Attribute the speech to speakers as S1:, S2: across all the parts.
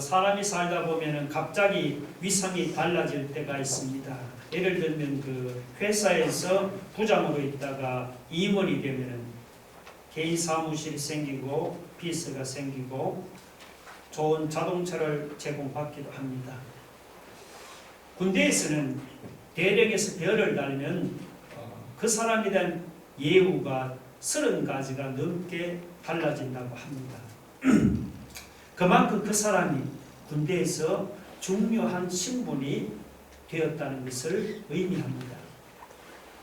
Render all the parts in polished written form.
S1: 사람이 살다 보면은 갑자기 위상이 달라질 때가 있습니다. 예를 들면 그 회사에서 부장으로 있다가 임원이 되면은 개인 사무실이 생기고 비서가 생기고 좋은 자동차를 제공받기도 합니다. 군대에서는 대령에서 별을 달면 그 사람에 대한 예우가 30가지가 넘게 달라진다고 합니다. 그만큼 그 사람이 군대에서 중요한 신분이 되었다는 것을 의미합니다.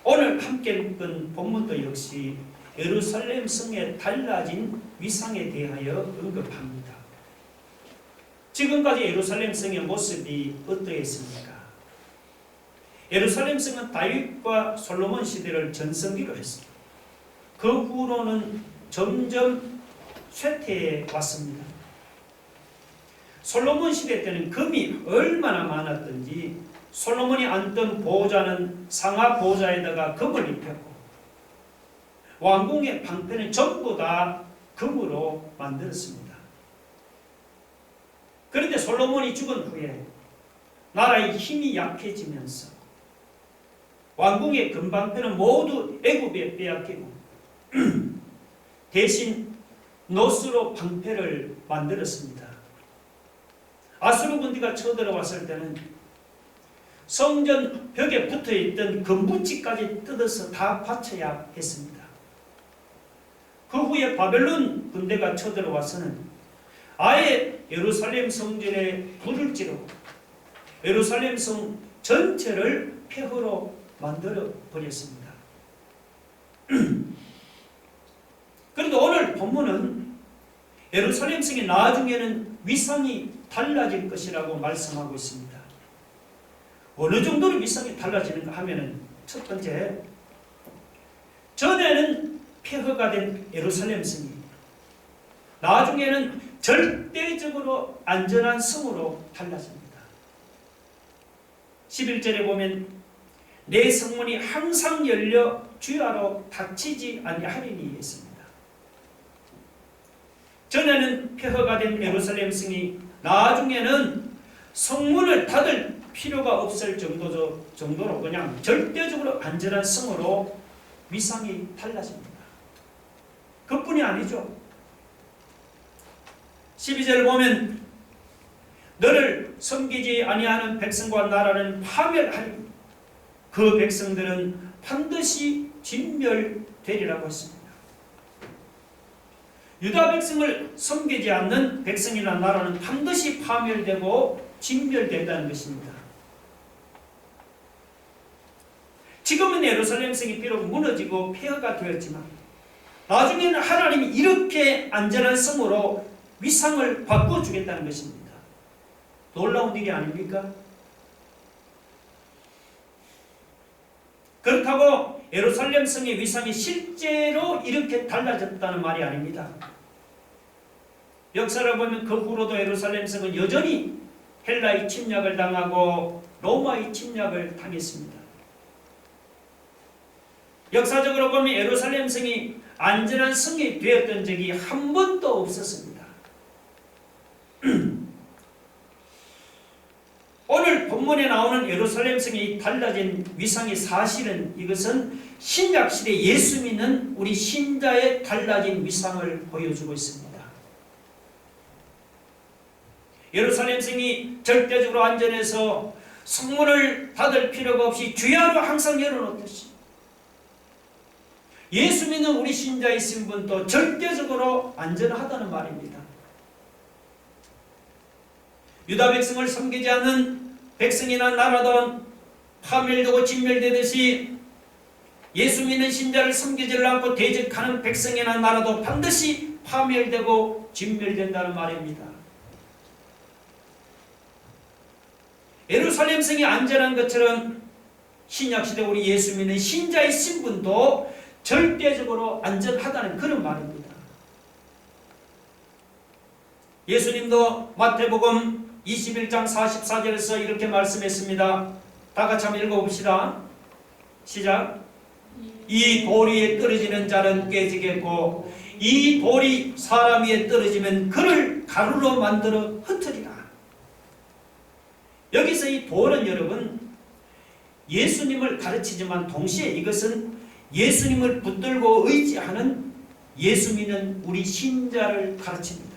S1: 오늘 함께 읽은 본문도 역시 예루살렘 성의 달라진 위상에 대하여 언급합니다. 지금까지 예루살렘 성의 모습이 어떠했습니까? 예루살렘 성은 다윗과 솔로몬 시대를 전성기로 했습니다. 그 후로는 점점 쇠퇴해 왔습니다. 솔로몬 시대 때는 금이 얼마나 많았던지 솔로몬이 앉던 보좌는 상하 보좌에다가 금을 입혔고 왕궁의 방패는 전부 다 금으로 만들었습니다. 그런데 솔로몬이 죽은 후에 나라의 힘이 약해지면서 왕궁의 금방패는 모두 애굽에 빼앗기고 대신 노스로 방패를 만들었습니다. 아수르 군대가 쳐들어왔을 때는 성전 벽에 붙어있던 금붙이까지 뜯어서 다 바쳐야 했습니다. 그 후에 바벨론 군대가 쳐들어와서는 아예 예루살렘 성전에 불을 지르고 예루살렘 성 전체를 폐허로 만들어 버렸습니다. 그런데 오늘 본문은 예루살렘 성이 나중에는 위상이 달라질 것이라고 말씀하고 있습니다. 어느 정도로 위상이 달라지는가 하면은 첫 번째, 전에는 폐허가 된 예루살렘 성이 나중에는 절대적으로 안전한 성으로 달라집니다. 11절에 보면 내 성문이 항상 열려 주야로 닫히지 아니하리니 했습니다. 전에는 폐허가 된 예루살렘 성이 나중에는 성문을 닫을 필요가 없을 정도로 그냥 절대적으로 안전한 성으로 위상이 달라집니다. 그뿐이 아니죠. 12절을 보면 너를 섬기지 아니하는 백성과 나라는 파멸하리 그 백성들은 반드시 진멸되리라고 했습니다. 유다 백성을 섬기지 않는 백성이나 나라는 반드시 파멸되고 진멸된다는 것입니다. 지금은 예루살렘 성이 비록 무너지고 폐허가 되었지만 나중에는 하나님이 이렇게 안전한 성으로 위상을 바꿔주겠다는 것입니다. 놀라운 일이 아닙니까? 그렇다고 예루살렘 성의 위상이 실제로 이렇게 달라졌다는 말이 아닙니다. 역사를 보면 그 후로도 예루살렘 성은 여전히 헬라의 침략을 당하고 로마의 침략을 당했습니다. 역사적으로 보면 예루살렘 성이 안전한 성이 되었던 적이 한 번도 없었습니다. 오늘 본문에 나오는 예루살렘 성이 달라진 위상이 사실은 이것은 신약시대 예수 믿는 우리 신자의 달라진 위상을 보여주고 있습니다. 예루살렘 성이 절대적으로 안전해서 성문을 닫을 필요가 없이 주야로 항상 열어놓듯이 예수 믿는 우리 신자의 신분도 절대적으로 안전하다는 말입니다. 유다 백성을 섬기지 않는 백성이나 나라도 파멸되고 진멸되듯이 예수 믿는 신자를 섬기지 않고 대적하는 백성이나 나라도 반드시 파멸되고 진멸된다는 말입니다. 예루살렘 성이 안전한 것처럼 신약시대 우리 예수 믿는 신자의 신분도 절대적으로 안전하다는 그런 말입니다. 예수님도 마태복음 21장 44절에서 이렇게 말씀했습니다. 다 같이 한번 읽어봅시다. 시작. 이 돌 위에 떨어지는 자는 깨지겠고 이 돌이 사람 위에 떨어지면 그를 가루로 만들어 흩으리라. 여기서 이 돌은 여러분 예수님을 가르치지만 동시에 이것은 예수님을 붙들고 의지하는 예수 믿는 우리 신자를 가르칩니다.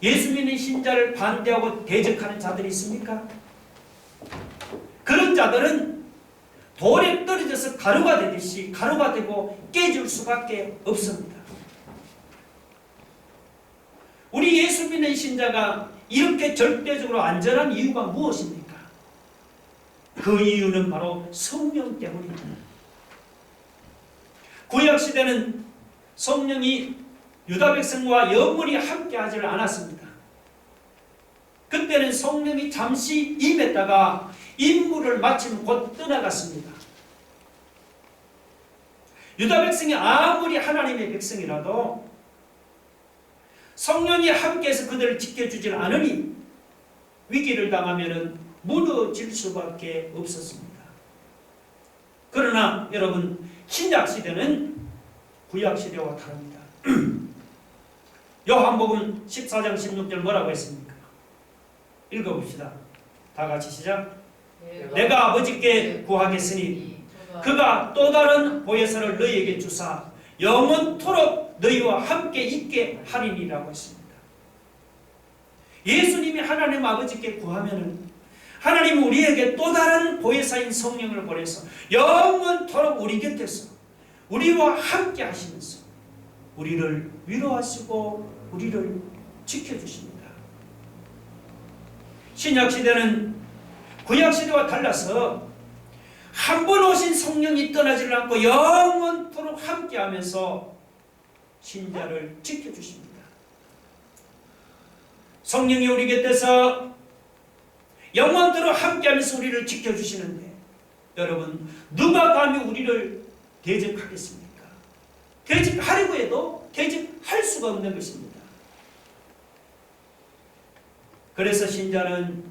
S1: 예수 믿는 신자를 반대하고 대적하는 자들이 있습니까? 그런 자들은 돌에 떨어져서 가루가 되듯이 가루가 되고 깨질 수밖에 없습니다. 우리 예수 믿는 신자가 이렇게 절대적으로 안전한 이유가 무엇입니까? 그 이유는 바로 성령 때문입니다. 구약시대는 성령이 유다 백성과 영원히 함께하지 않았습니다. 그때는 성령이 잠시 임했다가 임무를 마치면 곧 떠나갔습니다. 유다 백성이 아무리 하나님의 백성이라도 성령이 함께해서 그들을 지켜주지 않으니 위기를 당하면 무너질 수밖에 없었습니다. 그러나 여러분 신약시대는 구약시대와 다릅니다. 요한복음 14장 16절 뭐라고 했습니까? 읽어봅시다. 다 같이 시작. 내가 아버지께 구하겠으니 그가 또 다른 보혜사를 너희에게 주사 영원토록 너희와 함께 있게 하리니라고 했습니다. 예수님이 하나님 아버지께 구하면은 하나님은 우리에게 또 다른 보혜사인 성령을 보내서 영원토록 우리 곁에서 우리와 함께 하시면서 우리를 위로하시고 우리를 지켜주십니다. 신약시대는 구약시대와 달라서 한 번 오신 성령이 떠나지를 않고 영원토록 함께하면서 신자를 지켜주십니다. 성령이 우리 곁에서 영원토록 함께하면서 우리를 지켜주시는데 여러분 누가 감히 우리를 대적하겠습니까? 대적하려고 해도 대적할 수가 없는 것입니다. 그래서 신자는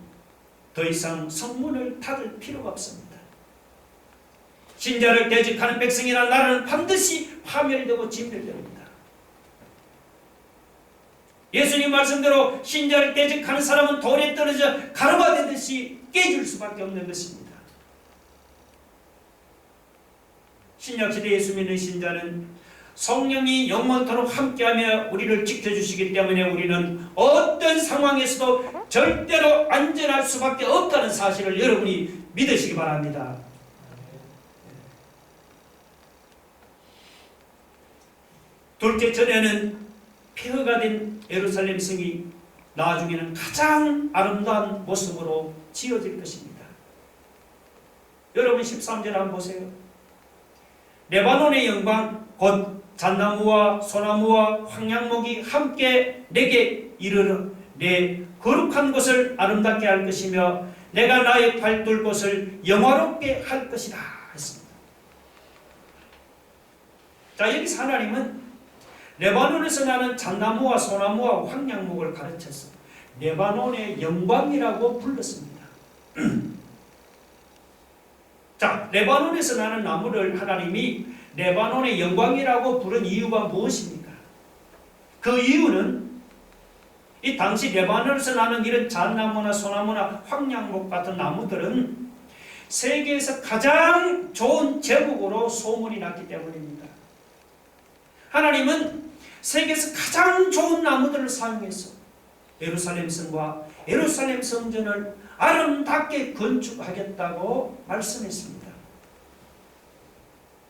S1: 더 이상 성문을 닫을 필요가 없습니다. 신자를 대적하는 백성이나 나라는 반드시 파멸되고 진멸됩니다. 예수님 말씀대로 신자를 대적하는 사람은 돌에 떨어져 가루가 되듯이 깨질 수밖에 없는 것입니다. 신약시대 예수 믿는 신자는 성령이 영원토록 함께하며 우리를 지켜주시기 때문에 우리는 어떤 상황에서도 절대로 안전할 수밖에 없다는 사실을 여러분이 믿으시기 바랍니다. 둘째 전에는 폐허가 된 예루살렘 성이 나중에는 가장 아름다운 모습으로 지어질 것입니다. 여러분 13절 한번 보세요. 레바논의 영광 곧 잣나무와 소나무와 황양목이 함께 내게 이르러 내 거룩한 곳을 아름답게 할 것이며 내가 나의 발둘 곳을 영화롭게 할 것이다 했습니다. 자, 여기서 하나님은 레바논에서 나는 잣나무와 소나무와 황양목을 가르쳐서 레바논의 영광이라고 불렀습니다. 자, 레바논에서 나는 나무를 하나님이 레바논의 영광이라고 부른 이유가 무엇입니까? 그 이유는 이 당시 레바논에서 나는 이런 잣나무나 소나무나 황양목 같은 나무들은 세계에서 가장 좋은 제목으로 소문이 났기 때문입니다. 하나님은 세계에서 가장 좋은 나무들을 사용해서 예루살렘 성과 예루살렘 성전을 아름답게 건축하겠다고 말씀했습니다.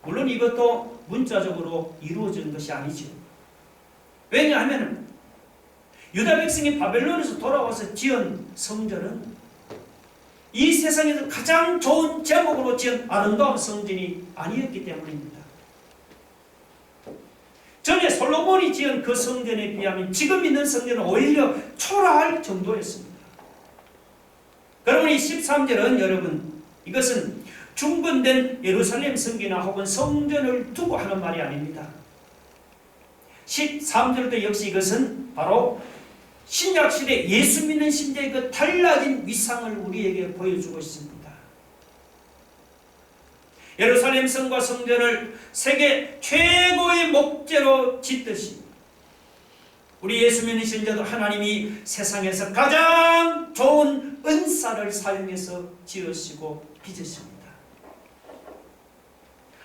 S1: 물론 이것도 문자적으로 이루어진 것이 아니죠. 왜냐하면 유다 백성이 바벨론에서 돌아와서 지은 성전은 이 세상에서 가장 좋은 제목으로 지은 아름다운 성전이 아니었기 때문입니다. 전에 솔로몬이 지은 그 성전에 비하면 지금 있는 성전은 오히려 초라할 정도였습니다. 그러면 이 13절은 여러분 이것은 중건된 예루살렘 성기나 혹은 성전을 두고 하는 말이 아닙니다. 13절도 역시 이것은 바로 신약시대 예수 믿는 신자의 그 달라진 위상을 우리에게 보여주고 있습니다. 예루살렘 성과 성전을 세계 최고의 목재로 짓듯이 우리 예수 믿는 신자도 하나님이 세상에서 가장 좋은 은사를 사용해서 지으시고 빚으십니다.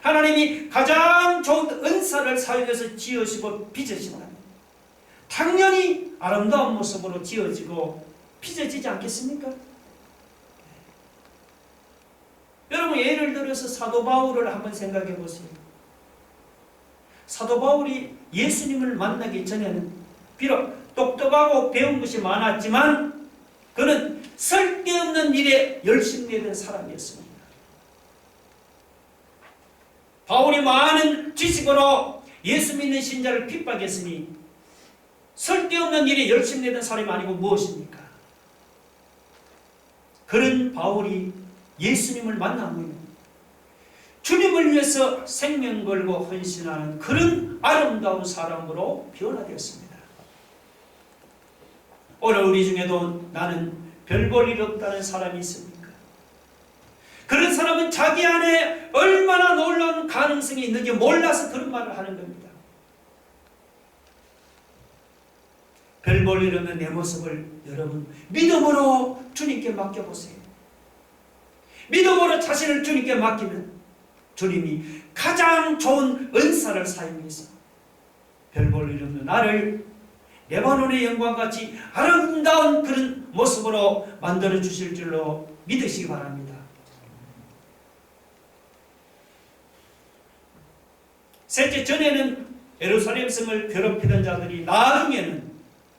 S1: 하나님이 가장 좋은 은사를 사용해서 지으시고 빚으신다면 당연히 아름다운 모습으로 지어지고 빚어지지 않겠습니까? 여러분, 예를 들어서 사도 바울을 한번 생각해 보세요. 사도 바울이 예수님을 만나기 전에는 비록 똑똑하고 배운 것이 많았지만 그는 쓸데없는 일에 열심내던 사람이었습니다. 바울이 많은 지식으로 예수 믿는 신자를 핍박했으니 쓸데없는 일에 열심내던 사람이 아니고 무엇입니까? 그런 바울이 예수님을 만나면 주님을 위해서 생명 걸고 헌신하는 그런 아름다운 사람으로 변화되었습니다. 오늘 우리 중에도 나는 별 볼 일 없다는 사람이 있습니까? 그런 사람은 자기 안에 얼마나 놀라운 가능성이 있는지 몰라서 그런 말을 하는 겁니다. 별 볼 일 없는 내 모습을 여러분 믿음으로 주님께 맡겨보세요. 믿음으로 자신을 주님께 맡기면 주님이 가장 좋은 은사를 사용해서 별 볼 일 없는 나를 레바논의 영광같이 아름다운 그런 모습으로 만들어 주실 줄로 믿으시기 바랍니다. 셋째, 전에는 예루살렘 성을 괴롭히던 자들이 나중에는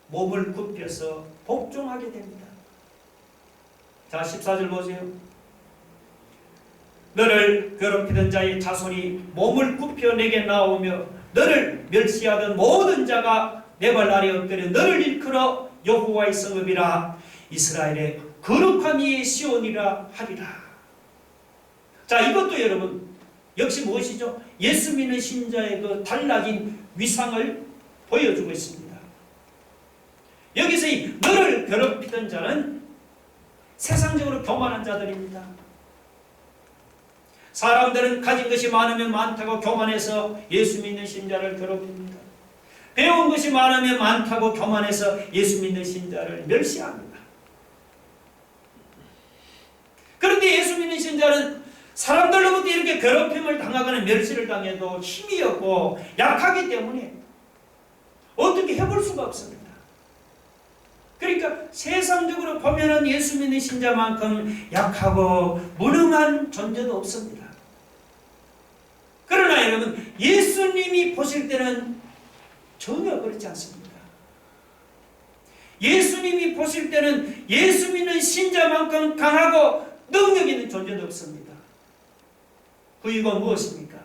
S1: 몸을 굽혀서 복종하게 됩니다. 자, 14절 보세요. 너를 괴롭히던 자의 자손이 몸을 굽혀 내게 나오며 너를 멸시하던 모든 자가 내 발 아래 엎드려 너를 일컬어 여호와의 성읍이라 이스라엘의 거룩한 이의 시온이라 하리라. 자, 이것도 여러분 역시 무엇이죠? 예수 믿는 신자의 그 달라진 위상을 보여주고 있습니다. 여기서 이 너를 괴롭히던 자는 세상적으로 교만한 자들입니다. 사람들은 가진 것이 많으면 많다고 교만해서 예수 믿는 신자를 괴롭힙니다. 배운 것이 많으면 많다고 교만해서 예수 믿는 신자를 멸시합니다. 그런데 예수 믿는 신자는 사람들로부터 이렇게 괴롭힘을 당하거나 멸시를 당해도 힘이 없고 약하기 때문에 어떻게 해볼 수가 없습니다. 그러니까 세상적으로 보면은 예수 믿는 신자만큼 약하고 무능한 존재도 없습니다. 그러나 여러분, 예수님이 보실 때는 전혀 그렇지 않습니다. 예수님이 보실 때는 예수 믿는 신자만큼 강하고 능력 있는 존재도 없습니다. 그 이유가 무엇입니까?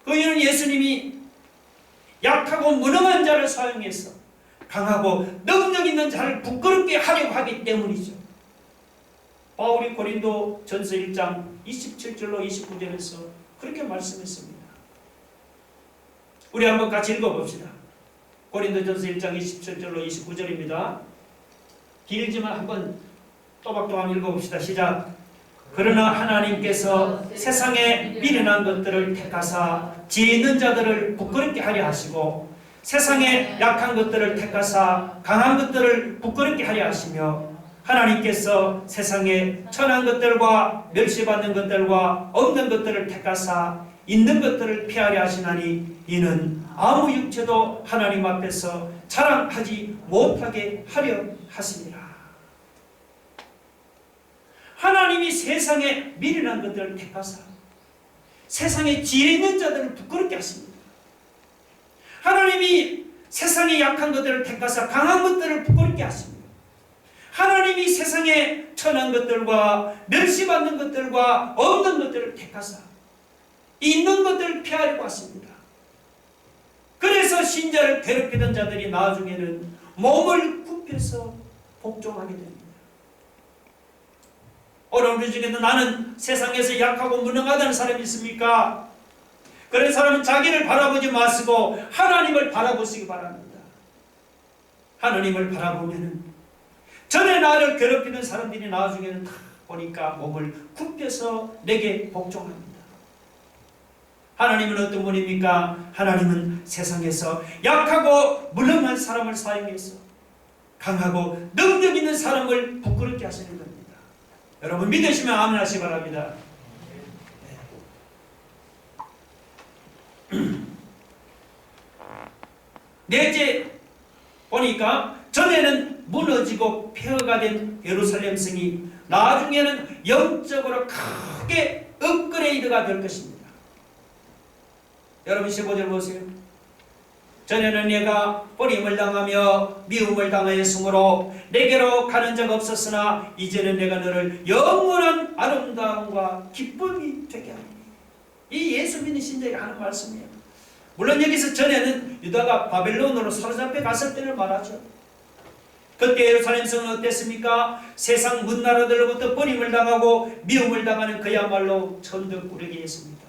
S1: 그 이유는 예수님이 약하고 무능한 자를 사용해서 강하고 능력 있는 자를 부끄럽게 하려고 하기 때문이죠. 바울이 고린도 전서 1장 27절로 29절에서 그렇게 말씀했습니다. 우리 한번 같이 읽어봅시다. 고린도전서 1장 27절로 29절입니다. 길지만 한번 또박또박 읽어봅시다. 시작. 그러나 하나님께서 세상에 미련한 것들을 택하사 지혜 있는 자들을 부끄럽게 하려 하시고 세상에 약한 것들을 택하사 강한 것들을 부끄럽게 하려 하시며 하나님께서 세상에 천한 것들과 멸시받는 것들과 없는 것들을 택하사 있는 것들을 피하려 하시나니 이는 아무 육체도 하나님 앞에서 자랑하지 못하게 하려 하시니라. 하나님이 세상에 미련한 것들을 택하사 세상에 지혜 있는 자들을 부끄럽게 하십니다. 하나님이 세상에 약한 것들을 택하사 강한 것들을 부끄럽게 하십니다. 하나님이 세상에 천한 것들과 멸시받는 것들과 없는 것들을 택하사 있는 것들을 피하려고 하십니다. 그래서 신자를 괴롭히던 자들이 나중에는 몸을 굽혀서 복종하게 됩니다. 오늘 우리 중에도 나는 세상에서 약하고 무능하다는 사람이 있습니까? 그런 사람은 자기를 바라보지 마시고 하나님을 바라보시기 바랍니다. 하나님을 바라보면은 전에 나를 괴롭히는 사람들이 나중에는 다 보니까 몸을 굽혀서 내게 복종합니다. 하나님은 어떤 분입니까? 하나님은 세상에서 약하고 물렁한 사람을 사용해서 강하고 능력 있는 사람을 부끄럽게 하시는 겁니다. 여러분 믿으시면 아멘 하시기 바랍니다. 넷째 보니까 전에는 무너지고 폐허가 된 예루살렘 성이 나중에는 영적으로 크게 업그레이드가 될 것입니다. 여러분 15절 보세요. 전에는 내가 버림을 당하며 미움을 당하였으므로 내게로 가는 적 없었으나 이제는 내가 너를 영원한 아름다움과 기쁨이 되게 하리니. 이 예수 믿는 신자에게 하는 말씀이에요. 물론 여기서 전에는 유다가 바벨론으로 사로잡혀 갔을 때를 말하죠. 그때 예루살렘 성은 어땠습니까? 세상 문나라들로부터 버림을 당하고 미움을 당하는 그야말로 천덕꾸러기였습니다.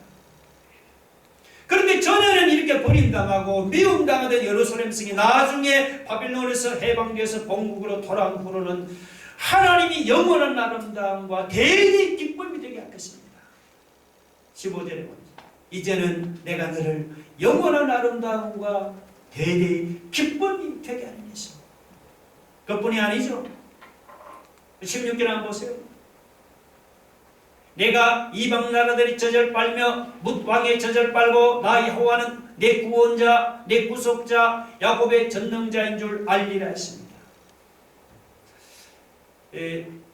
S1: 그런데 전에는 이렇게 버림당하고 미움당하던 예루살렘 성이 나중에 바빌론에서 해방되어서 본국으로 돌아온 후로는 하나님이 영원한 아름다움과 대대의 기쁨이 되게 할 것입니다. 15절에 보니까 이제는 내가 너를 영원한 아름다움과 대대의 기쁨이 되게 하는 예수. 그뿐이 아니죠. 16절 한번 보세요. 내가 이방 나라들이 젖을 빨며 뭇 왕의 젖을 빨고 나 여호와는 내 구원자 내 구속자 야곱의 전능자인 줄 알리라 했습니다.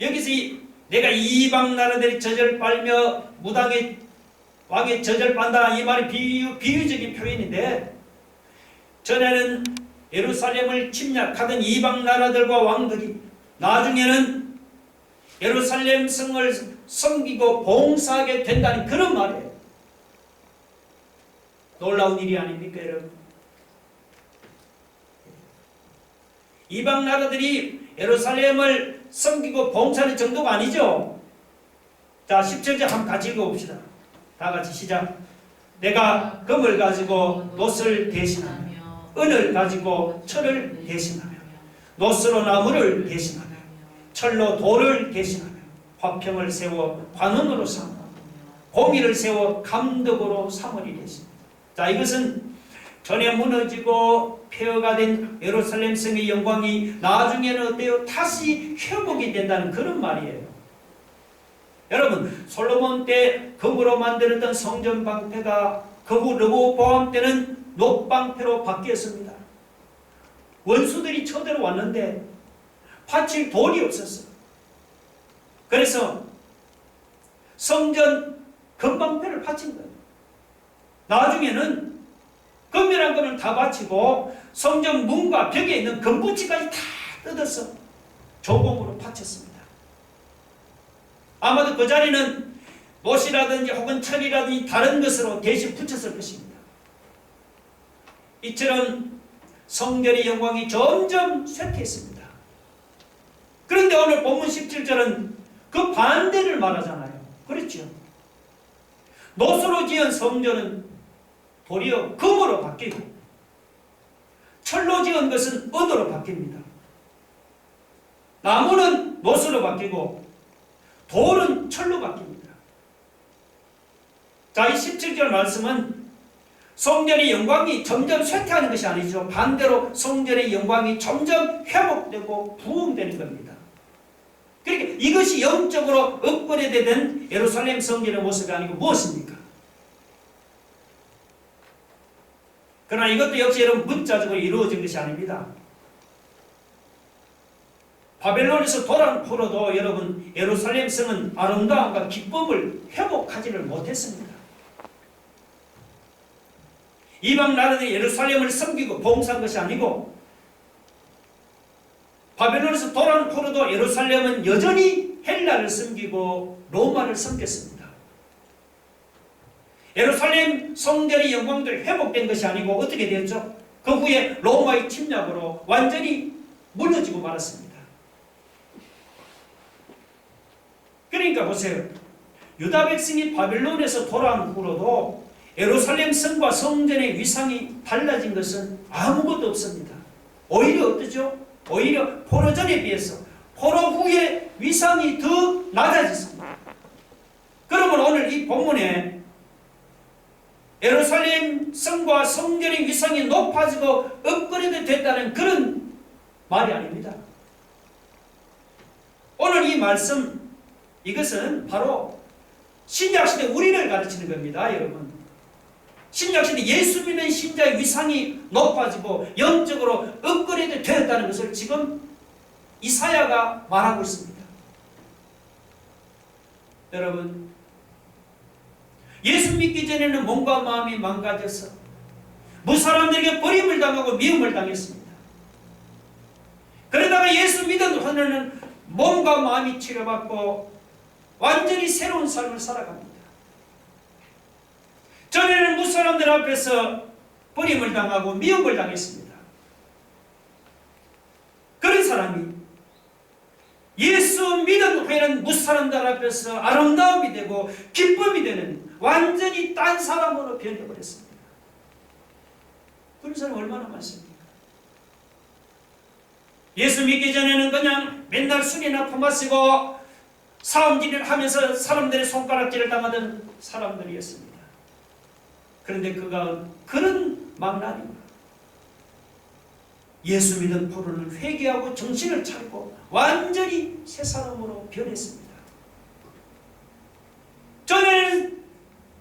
S1: 여기서 내가 이방 나라들이 젖을 빨며 뭇 왕의 젖을 빤다 이 말이 비유적인 표현인데, 전에는 예루살렘을 침략하던 이방 나라들과 왕들이 나중에는 예루살렘 성을 섬기고 봉사하게 된다는 그런 말이에요. 놀라운 일이 아닙니까 여러분? 이방 나라들이 예루살렘을 섬기고 봉사하는 정도가 아니죠. 자 17절 한번 같이 읽어봅시다. 다 같이 시작. 내가 금을 가지고 놋을 대신하며 은을 가지고 철을 대신하며 놋으로 나무를 대신하며 철로 돌을 대신하며 화평을 세워 관원으로 삼고 공의를 세워 감독으로 삼으리 되십니다. 자, 이것은 전에 무너지고 폐허가 된 예루살렘 성의 영광이 나중에는 어때요? 다시 회복이 된다는 그런 말이에요. 여러분, 솔로몬 때 금으로 만들었던 성전 방패가 그 후 르호보암 때는 놋방패로 바뀌었습니다. 원수들이 쳐들어왔는데 받칠 돌이 없었어요. 그래서 성전 금방패를 바친 거예요. 나중에는 금이란 거는 다 바치고 성전 문과 벽에 있는 금붙이까지 다 뜯어서 조공으로 바쳤습니다. 아마도 그 자리는 못이라든지 혹은 철이라든지 다른 것으로 대신 붙였을 것입니다. 이처럼 성전의 영광이 점점 쇠퇴했습니다. 그런데 오늘 본문 17절은 그 반대를 말하잖아요. 그렇죠? 놋으로 지은 성전은 도리어 금으로 바뀌고 철로 지은 것은 은으로 바뀝니다. 나무는 놋으로 바뀌고 돌은 철로 바뀝니다. 자, 이 17절 말씀은 성전의 영광이 점점 쇠퇴하는 것이 아니죠. 반대로 성전의 영광이 점점 회복되고 부흥되는 겁니다. 그러니까 이것이 영적으로 업그레이드된 예루살렘 성전의 모습이 아니고 무엇입니까? 그러나 이것도 역시 여러분 문자적으로 이루어진 것이 아닙니다. 바벨론에서 돌아온 후로도 여러분 예루살렘 성은 아름다움과 기쁨을 회복하지를 못했습니다. 이방 나라들이 예루살렘을 섬기고 봉사한 것이 아니고 바벨론에서 돌아온 후로도 예루살렘은 여전히 헬라를 섬기고 로마를 섬겼습니다. 예루살렘 성전의 영광들이 회복된 것이 아니고 어떻게 되었죠? 그 후에 로마의 침략으로 완전히 무너지고 말았습니다. 그러니까 보세요. 유다 백성이 바벨론에서 돌아온 후로도 예루살렘 성과 성전의 위상이 달라진 것은 아무것도 없습니다. 오히려 어떠죠? 오히려 포로 전에 비해서 포로 후의 위상이 더 낮아졌습니다. 그러면 오늘 이 본문에 예루살렘 성과 성전의 위상이 높아지고 업그레이드 됐다는 그런 말이 아닙니다. 오늘 이 말씀, 이것은 바로 신약시대 우리를 가르치는 겁니다, 여러분. 신약시대 예수 믿는 신자의 위상이 높아지고 영적으로 업그레이드 되었다는 것을 지금 이사야가 말하고 있습니다. 여러분, 예수 믿기 전에는 몸과 마음이 망가져서 무사람들에게 버림을 당하고 미움을 당했습니다. 그러다가 예수 믿은 후에는 몸과 마음이 치료받고 완전히 새로운 삶을 살아갑니다. 전에는 무사람들 앞에서 버림을 당하고 미움을 당했습니다. 그런 사람이 예수 믿은 후에는 무사람들 앞에서 아름다움이 되고 기쁨이 되는 완전히 딴 사람으로 변해버렸습니다. 그런 사람 얼마나 많습니까? 예수 믿기 전에는 그냥 맨날 술이나 퍼마시고 사음질을 하면서 사람들의 손가락질을 당하던 사람들이었습니다. 그런데 그가 그런 망나니가 예수 믿은 포로는 회개하고 정신을 차리고 완전히 새 사람으로 변했습니다. 전에는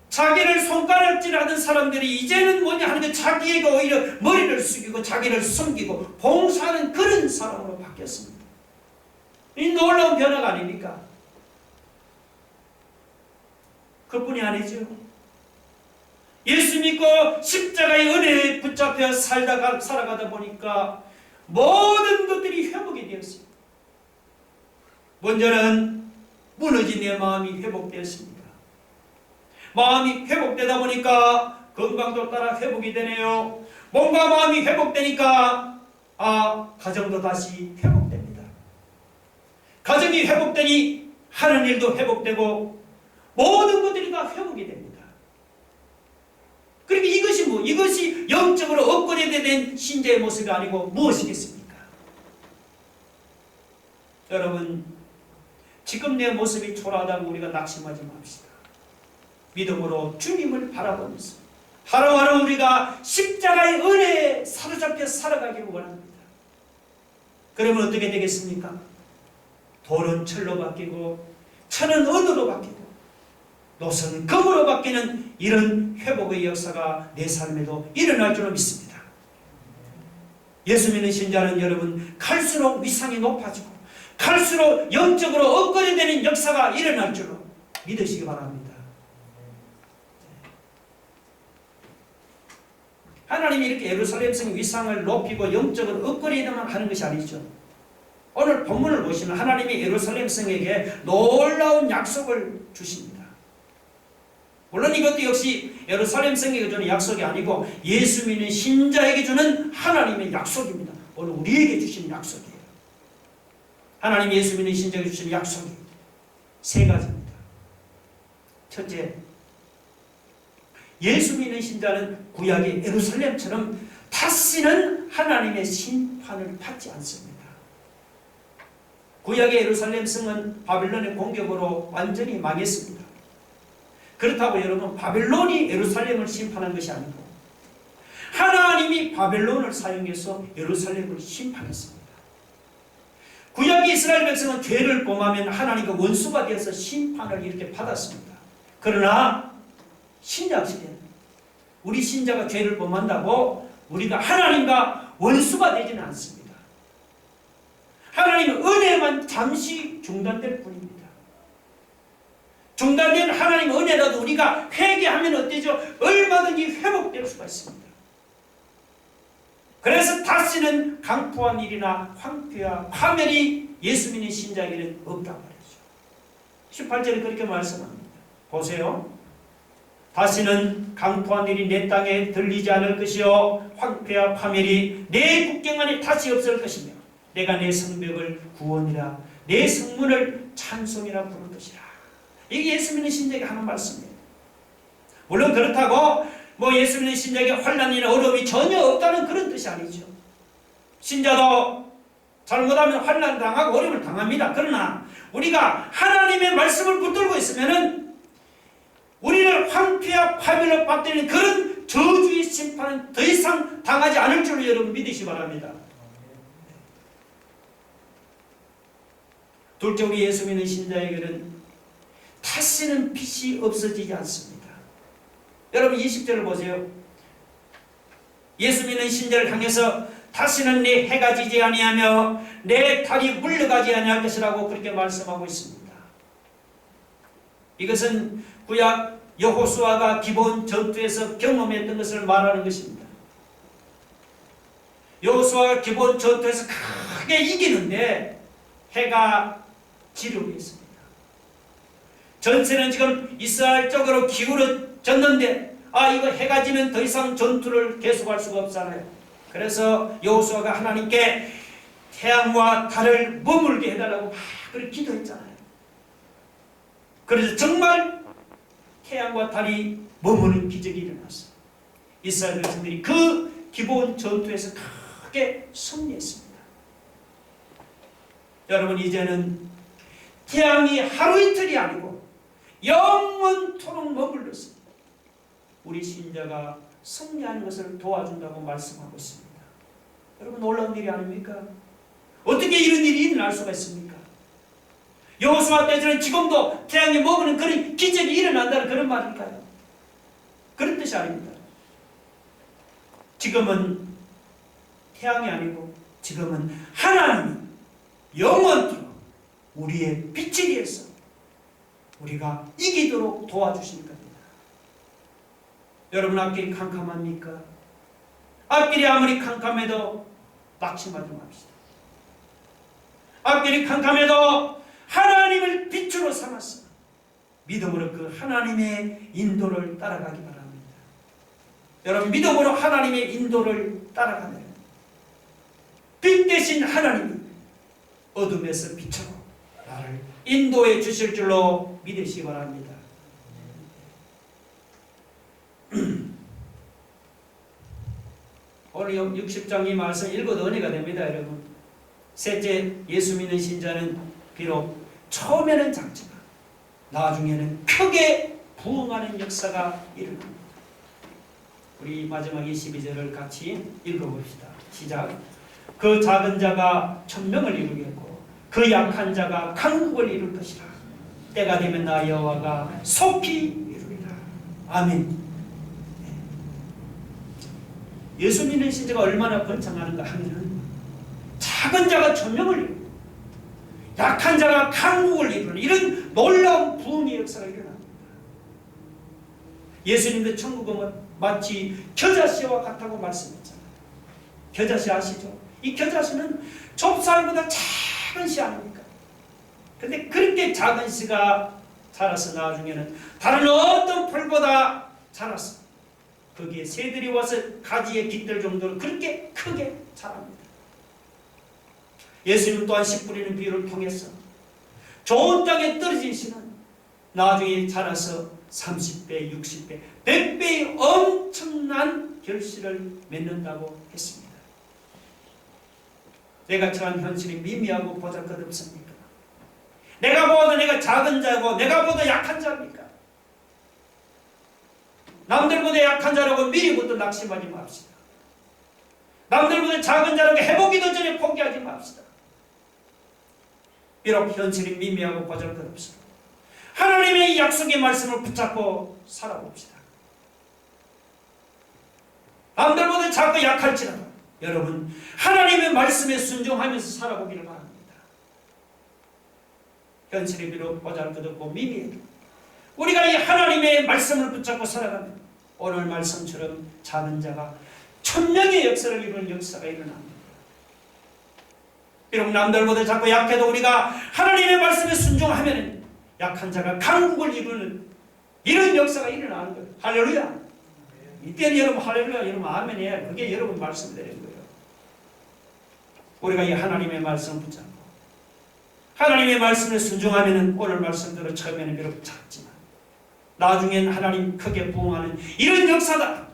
S1: 자기를 손가락질하던 사람들이 이제는 뭐냐 하는데 자기에게 오히려 머리를 숙이고 자기를 숨기고 봉사하는 그런 사람으로 바뀌었습니다. 이 놀라운 변화가 아닙니까? 그뿐이 아니죠. 예수 믿고 십자가의 은혜에 붙잡혀 살아가다 보니까 모든 것들이 회복이 되었습니다. 먼저는 무너진 내 마음이 회복되었습니다. 마음이 회복되다 보니까 건강도 따라 회복이 되네요. 몸과 마음이 회복되니까 가정도 다시 회복됩니다. 가정이 회복되니 하는 일도 회복되고 모든 것들이 다 회복이 됩니다. 그러니까 이것이 영적으로 업그레이드 된 신자의 모습이 아니고 무엇이겠습니까? 여러분, 지금 내 모습이 초라하다고 우리가 낙심하지 맙시다. 믿음으로 주님을 바라보면서 하루하루 우리가 십자가의 은혜에 사로잡혀 살아가기를 원합니다. 그러면 어떻게 되겠습니까? 돌은 철로 바뀌고 천은 은으로 바뀌고 노선은 금으로 바뀌는 이런 회복의 역사가 내 삶에도 일어날 줄로 믿습니다. 예수 믿는 신자는 여러분 갈수록 위상이 높아지고 갈수록 영적으로 업그레이드되는 역사가 일어날 줄로 믿으시기 바랍니다. 하나님이 이렇게 예루살렘 성 위상을 높이고 영적으로 업그레이드만 하는 것이 아니죠. 오늘 본문을 보시면 하나님이 예루살렘 성에게 놀라운 약속을 주십니다. 물론 이것도 역시 예루살렘 성에게 주는 약속이 아니고 예수 믿는 신자에게 주는 하나님의 약속입니다. 오늘 우리에게 주시는 약속이에요. 하나님이 예수 믿는 신자에게 주시는 약속이 세 가지입니다. 첫째, 예수 믿는 신자는 구약의 예루살렘처럼 다시는 하나님의 심판을 받지 않습니다. 구약의 예루살렘 성은 바빌론의 공격으로 완전히 망했습니다. 그렇다고 여러분 바벨론이 예루살렘을 심판한 것이 아니고 하나님이 바벨론을 사용해서 예루살렘을 심판했습니다. 구약의 이스라엘 백성은 죄를 범하면 하나님과 원수가 되어서 심판을 이렇게 받았습니다. 그러나 신약시대는 우리 신자가 죄를 범한다고 우리가 하나님과 원수가 되지는 않습니다. 하나님의 은혜만 잠시 중단될 뿐입니다. 중단된 하나님의 은혜라도 우리가 회개하면 어때죠? 얼마든지 회복될 수가 있습니다. 그래서 다시는 강포한 일이나 황폐와 파멸이 예수 믿는 신자에게는 없단 말이죠. 18절에 그렇게 말씀합니다. 보세요. 다시는 강포한 일이 내 땅에 들리지 않을 것이요 황폐와 파멸이 내 국경 안에 다시 없을 것이며 내가 내 성벽을 구원이라 내 성문을 찬송이라 부를 것이라. 이게 예수 믿는 신자에게 하는 말씀이에요. 물론 그렇다고 예수 믿는 신자에게 환난이나 어려움이 전혀 없다는 그런 뜻이 아니죠. 신자도 잘못하면 환난을 당하고 어려움을 당합니다. 그러나 우리가 하나님의 말씀을 붙들고 있으면은 우리를 황폐와 파멸로 빠뜨리는 그런 저주의 심판은 더 이상 당하지 않을 줄로 여러분 믿으시기 바랍니다. 둘째, 우리 예수 믿는 신자에게는 다시는 빛이 없어지지 않습니다. 여러분 20절을 보세요. 예수 믿는 신자를 향해서 다시는 내 해가 지지 아니하며 내 달이 물러가지 아니할 것이라고 그렇게 말씀하고 있습니다. 이것은 구약 여호수아가 기본 전투에서 경험했던 것을 말하는 것입니다. 여호수아가 기본 전투에서 크게 이기는데 해가 지르고 있습니다. 전세는 지금 이스라엘 쪽으로 기울어졌는데 이거 해가 지면 더 이상 전투를 계속할 수가 없잖아요. 그래서 여호수아가 하나님께 태양과 달을 머물게 해달라고 막 그렇게 기도했잖아요. 그래서 정말 태양과 달이 머무는 기적이 일어났어요. 이스라엘 백성들이 그 기본 전투에서 크게 승리했습니다. 여러분 이제는 태양이 하루 이틀이 아니고 영원토록 머물렀습니다. 우리 신자가 승리하는 것을 도와준다고 말씀하고 있습니다. 여러분 놀라운 일이 아닙니까? 어떻게 이런 일이 일어날 수가 있습니까? 여호수아 때처럼 지금도 태양이 머무는 그런 기적이 일어난다는 그런 말일까요? 그런 뜻이 아닙니다. 지금은 태양이 아니고 지금은 하나님이 영원토록 우리의 빛이 되어서 우리가 이기도록 도와주시는 겁니다. 여러분 앞길이 캄캄합니까? 앞길이 아무리 캄캄해도 낙심하지 맙시다. 앞길이 캄캄해도 하나님을 빛으로 삼았어 믿음으로 그 하나님의 인도를 따라가기 바랍니다. 여러분 믿음으로 하나님의 인도를 따라가면 빛 대신 하나님이 어둠에서 빛으로 나를 인도해 주실 줄로 믿으시기 바랍니다. 오늘 60장 이 말씀 읽어도 은혜가 됩니다. 여러분 셋째, 예수 믿는 신자는 비록 처음에는 작지만 나중에는 크게 부흥하는 역사가 일어납니다. 우리 마지막 22절을 같이 읽어봅시다. 시작. 그 작은 자가 천명을 이루겠고 그 약한 자가 강국을 이룰 것이라. 때가 되면 나 여호와가 속히 이루리라. 아멘. 예수 믿는 신자가 얼마나 번창하는가 하면 작은 자가 천명을 이루고 약한 자가 강국을 이루는 이런 놀라운 부흥의 역사가 일어납니다. 예수님도 천국은 마치 겨자씨와 같다고 말씀했잖아요. 겨자씨 아시죠? 이 겨자씨는 좁쌀보다 작은 씨 아닙니까? 근데 그렇게 작은 씨가 자라서 나중에는 다른 어떤 풀보다 자랐어. 거기에 새들이 와서 가지에 깃들 정도로 그렇게 크게 자랍니다. 예수님 또한 씨 뿌리는 비유를 통해서 좋은 땅에 떨어진 씨는 나중에 자라서 30배, 60배, 100배의 엄청난 결실을 맺는다고 했습니다. 내가 처한 현실이 미미하고 보잘것없습니까? 내가 보아도 내가 작은 자고 내가 보다 약한 자입니까? 남들보다 약한 자라고 미리부터 낙심하지 맙시다. 남들보다 작은 자라고 해보기도 전에 포기하지 맙시다. 비록 현실이 미미하고 보잘것없습니다. 하나님의 약속의 말씀을 붙잡고 살아봅시다. 남들보다 작고 약할지라도 여러분 하나님의 말씀에 순종하면서 살아보기를 바랍니다. 현실이 비록 보잘것없고 미미해도 우리가 이 하나님의 말씀을 붙잡고 살아가면 오늘 말씀처럼 작은 자가 천명의 역사를 이루는 역사가 일어납니다. 비록 남들보다 작고 약해도 우리가 하나님의 말씀에 순종하면 약한 자가 강국을 이루는 이런 역사가 일어나는 거예요. 할렐루야. 이때는 여러분 할렐루야 여러분 아멘 해야 그게 여러분 말씀드리는 거예요. 우리가 이 하나님의 말씀을 붙잡고 하나님의 말씀에 순종하면 오늘 말씀대로 처음에는 비록 작지만 나중엔 하나님 크게 부흥하는 이런 역사가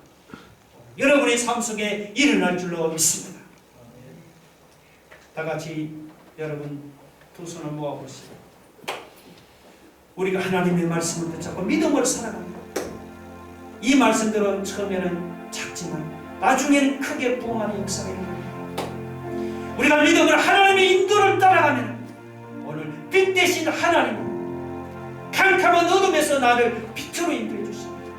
S1: 여러분의 삶 속에 일어날 줄로 믿습니다. 다 같이 여러분 두 손을 모아보시죠. 우리가 하나님의 말씀을 붙잡고 믿음으로 살아갑니다. 이 말씀대로 처음에는 작지만 나중에는 크게 부흥하는 역사가 일어납니다. 우리가 믿음을 하나님의 인도를 따라가면 오늘 빛 대신 하나님 캄캄한 어둠에서 나를 빛으로 인도해 주십니다.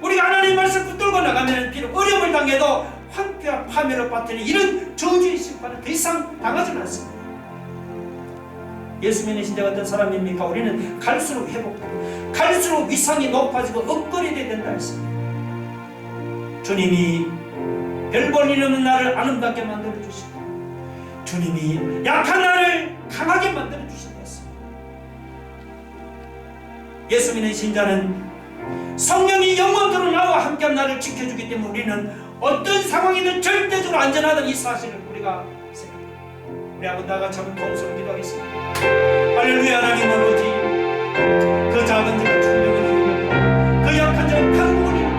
S1: 우리가 하나님 말씀 붙들고 나가면 비록 어려움을 당해도 황폐와 파멸을 빠뜨리는 이런 저주의 심판은 더 이상 당하지 않습니다. 예수 믿는 신자가 어떤 사람입니까? 우리는 갈수록 회복되고 갈수록 위상이 높아지고 업그레이드 된다 했습니다. 주님이 별 볼 일 없는 나를 아름답게 만들어 주시고 주님이 약한 나를 강하게 만들어 주신다 했습니다. 예수 믿는 신자는 성령이 영원토록 나와 함께 나를 지켜주기 때문에 우리는 어떤 상황이든 절대적으로 안전하다는 이 사실을 우리가 생각합니다. 우리 아버지 다 같이 한번 통성으로 기도하겠습니다. 할렐루야. 하나님 아버지, 그 작은 자가 천명을 이루고 그 약한 자가 강국을 이루고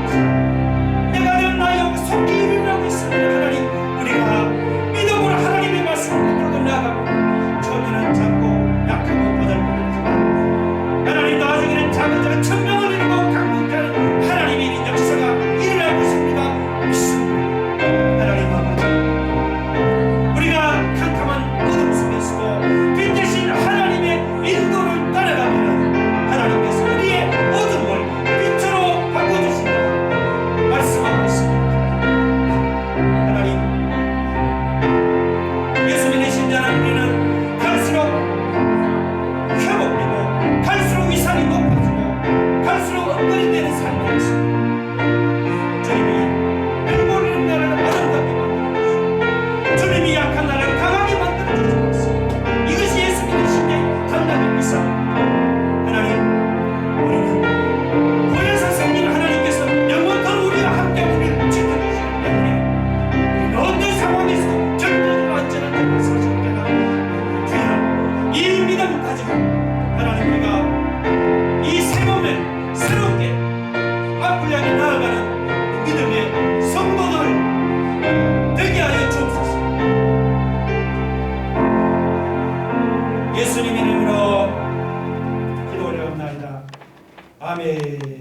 S1: 내가 된 나의 속기 이루려고 있습니다. 하나님, 우리가 믿음으로 하나님의 말씀을 붙들고 나아가고 처음에는 작고 약하고 보잘것없지만 하나님 나중에는 작은 자가 천명을 이루고 강국케 하는 하나님의 역사가 일어날 것입니다. 믿습니다. 하나님 아버지, 우리가 캄캄한 어둠 속에서도 빛 대신 하나님의 인도를 따라가면 하나님께서 우리의 어둠을 빛으로 바꿔주신다고 말씀하고 있습니다. 하나님, 예수 믿는 신자는 우리는 갈수록 회복되고 갈수록 위상이 높아지고 갈수록 업그레이드되는 삶이 되겠습니다. 주님이 별볼이는 나를 아름답게 만들어주시고 주님이 약한 나를 강하게 만들어주시고 이것이 예수 믿는 신자의 단답입니다. 하나님, 우리는 보혜사 생긴 하나님께서 영원토록 우리와 함께 우리를 지켜주시기 때문에 우리는 어떤 상황에서도 절대로 안전한 것을 사실을 깨달아 주여 이 믿음을 가지고 하나님 우리가 이 새 몸에 새롭게 앞을 향해 나아가는 믿음의 성도들 되게 하여 주옵소서. 예수님 이름으로 기도 올려옵나이다. 아멘.